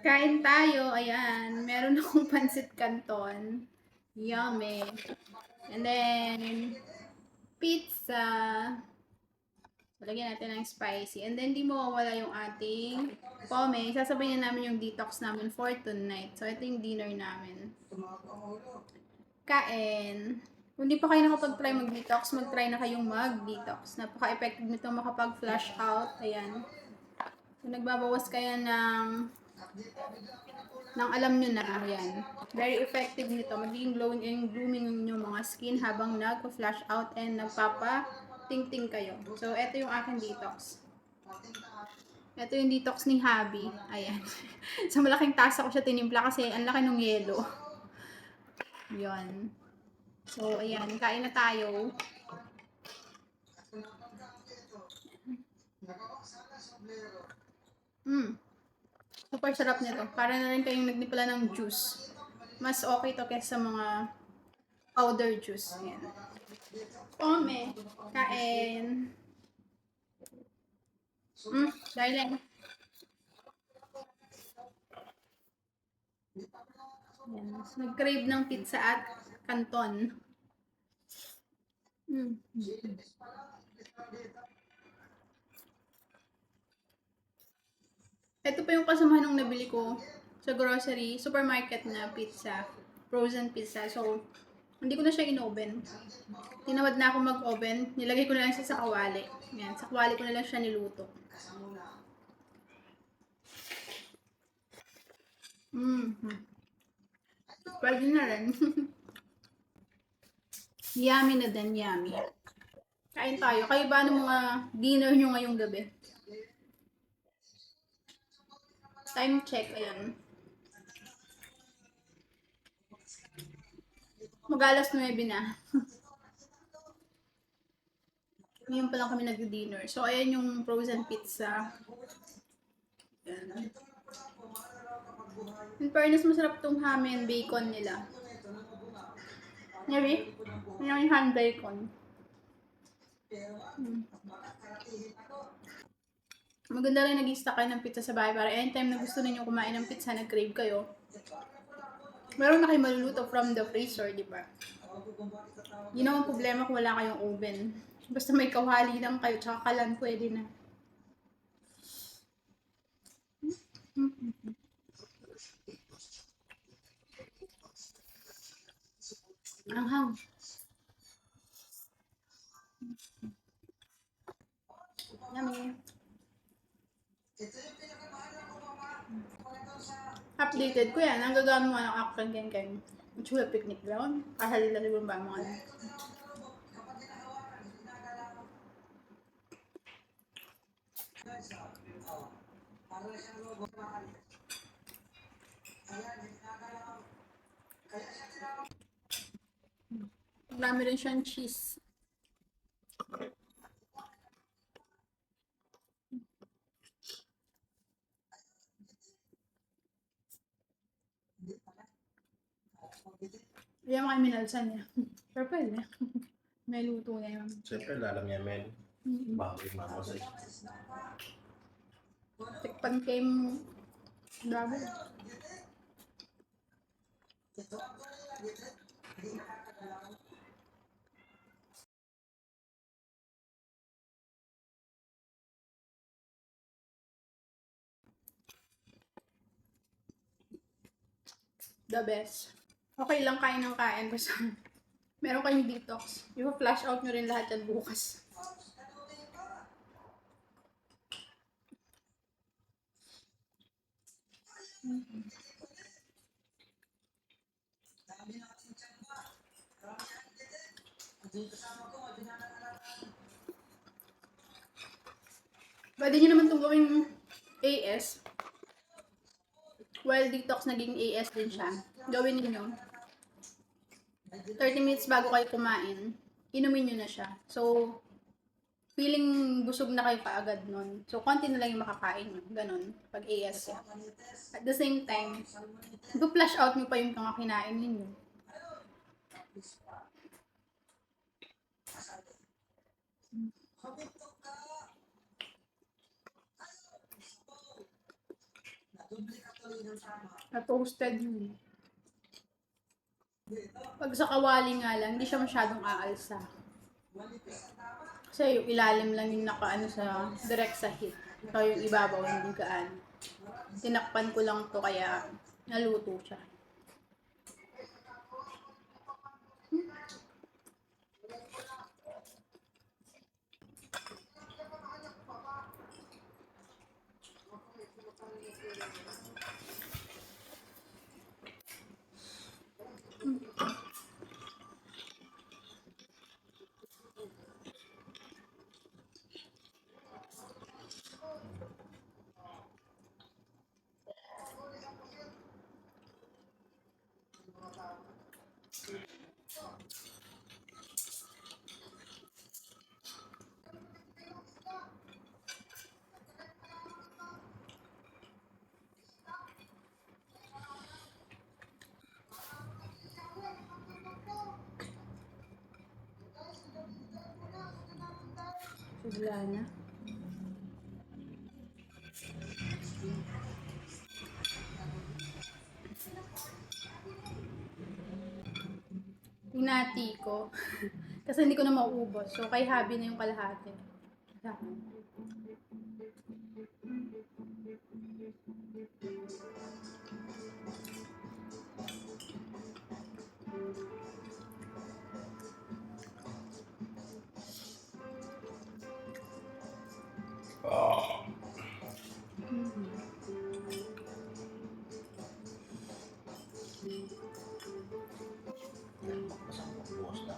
Kain tayo. Ayan. Meron akong pancit canton. Yummy. And then, pizza. Lagyan natin ng spicy. And then, di mawawala yung ating pome. Sasabay na namin yung detox namin for tonight. So, ito yung dinner namin. Kain. Kung di pa kayo nakapag-try mag-detox, mag-try na kayong mag-detox. Napaka-effective nito makapag-flush out. Ayan. So, nagbabawas kaya ng alam nyo na, ayan. Very effective nito. Magiging glowing and blooming yung mga skin habang nagpa-flash out and nagpapa-ting-ting kayo. So, ito yung aking detox. Ito yung detox ni Habi. Ayan. Sa malaking tasa ko siya tinimpla kasi ang laki ng yelo. Yun. So, ayan. Kain na tayo. Super sarap nito. Para na rin kayong nagnimpla ng juice. Mas okay to kaysa mga powder juice. Ayan. Pome. Kain. Darling. Ayan. Nag-crave ng pizza at canton. Ito pa yung kasamahan ng nabili ko sa grocery, supermarket na pizza. Frozen pizza. So, hindi ko na siya in-oven. Tinawad na ako mag-oven. Nilagay ko na lang siya sa kawali. Yan, sa kawali ko na lang siya niluto. Pwede na rin. Yummy na din, yummy. Kain tayo. Kayo ba ng mga dinner nyo ngayong gabi? Time check, ayan. Mag-alas 9 na. Ngayon pa lang kami nag-dinner. So, ayan yung frozen pizza. Ayan. In fairness, masarap tong ham and bacon nila. Ngayon, yung ham bacon. Maganda rin nag-i-stock kayo ng pizza sa bahay para anytime na gusto ninyo kumain ng pizza, nag-crave kayo. Meron na kayo maluluto from the freezer, di ba? Yun ang problema kung wala kayong oven. Basta may kawali lang kayo, tsaka kalan, pwede na. Anghang. Yummy. Updated ko yan. Ang gagawin mo ng action keng Chula picnic ground. Kahalila siguro ba mga marami rin siyang cheese. Yan mga minalsan niya. Pero pwede. May luto na yun. Siyempre, lalam niya, men. Bago yung mama ko sa'yo. Tikpan kayo grabe. The best. Okay lang kain ng kain. Basta meron kayong detox. I-flash out nyo rin lahat yan bukas. Pwede nyo naman itong gawing AS. While detox, naging AS din siya. Gawin niyo 30 minutes bago kayo kumain, inumin nyo na siya. So, feeling busog na kayo kaagad nun. So, konti na lang yung makakain nyo. Ganon. Pag AS siya. At the same time, flash out nyo pa yung mga kinain ninyo. Na toasted. Pag sa kawali nga lang, hindi siya masyadong aalsa. Kasi yung ilalim lang yung nakaano sa direct sa heat. So yung ibabaw hindi gaano. Tinakpan ko lang to kaya naluto siya. Bigla na. Hinati ko. Kasi hindi ko na mauubos. So, kay Habi na yung kalahati. Sa akin. Masang pagbuwas na.